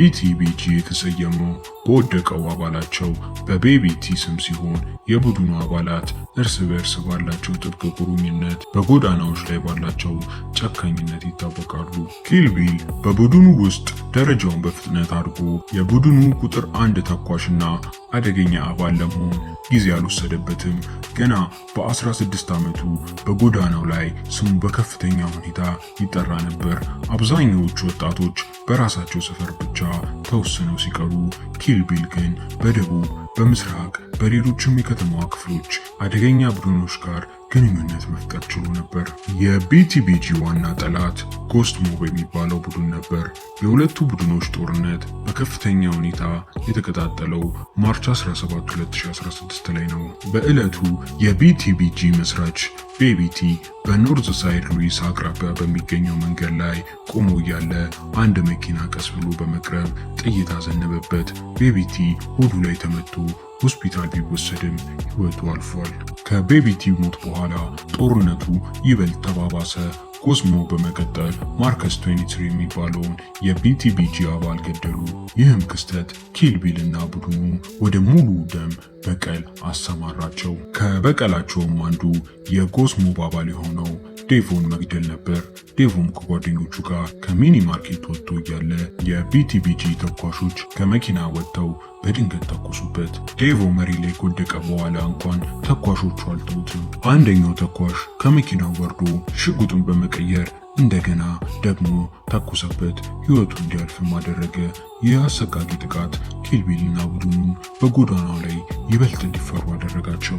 BTBG የተሰየመው በወደቀው አባላቸው በቤቢቲ ስም ሲሆን የቡድኑ አባላት እርስ በርስ ባላቸው ጥብቅ ቁርኝነት በጎዳናዎች ላይ ባላቸው ጨካኝነት ይታወቃሉ። ኪል ቢል በቡድኑ ውስጥ ደረጃውን በፍጥነት አድርጎ የቡድኑ ቁጥር 1 ተኳሽና አደገኛ አባል ለመሆን ጊዜ አልወሰደበትም። ገና በ16 ዓመቱ በጎዳናው ላይ ስሙ በከፍተኛ ሁኔታ ይጠራ ነበር። አብዛኛዎቹ ወጣቶች በራሳቸው ሰፈር ብቻ ተወስነው ሲቀሩ፣ ኪል ቢል ግን በደቡብ፣ በምስራቅ፣ በሌሎችም የከተማዋ ክፍሎች አደገኛ ቡድኖች ጋር ግንኙነት መፍጠር ችሎ ነበር። የቢቲቢጂ ዋና ጠላት ጎስት ሞብ የሚባለው ቡድን ነበር። የሁለቱ ቡድኖች ጦርነት በከፍተኛ ሁኔታ የተቀጣጠለው ማርች 17 2016 ላይ ነው። በዕለቱ የቢቲቢጂ መስራች ቤቢቲ በኖርዝ ሳይድ ሉዊስ አቅራቢያ በሚገኘው መንገድ ላይ ቆሞ እያለ አንድ መኪና ቀስ ብሎ በመቅረብ ጥይት አዘነበበት። ቤቢቲ ሆዱ ላይ ተመቶ ሆስፒታል ቢወሰድም ሕይወቱ አልፏል። ከቤቢቲ ሞት በኋላ ጦርነቱ ይበልጥ ተባባሰ። ኮስሞ በመቀጠል ማርከስ 23 የሚባለውን የቢቲቢጂ አባል ገደሉ። ይህም ክስተት ኪል ቢል እና ቡድኑ ወደ ሙሉ ደም በቀል አሰማራቸው። ከበቀላቸውም አንዱ የኮስሞ አባል የሆነው ዴቮን መግደል ነበር። ዴቮም ከጓደኞቹ ጋር ከሚኒ ማርኬት ወጥቶ እያለ የቢቲቢጂ ተኳሾች ከመኪና ወጥተው በድንገት ተኮሱበት። ዴቮ መሪ ላይ ከወደቀ በኋላ እንኳን ተኳሾቹ አልተውትም። አንደኛው ተኳሽ ከመኪናው ወርዶ ሽጉጡን በመቀየር እንደገና ደግሞ ተኮሰበት። ሕይወቱ እንዲያልፍም አደረገ። ይህ አሰቃቂ ጥቃት ኪል ቢልና ቡድኑ በጎዳናው ላይ ይበልጥ እንዲፈሩ አደረጋቸው።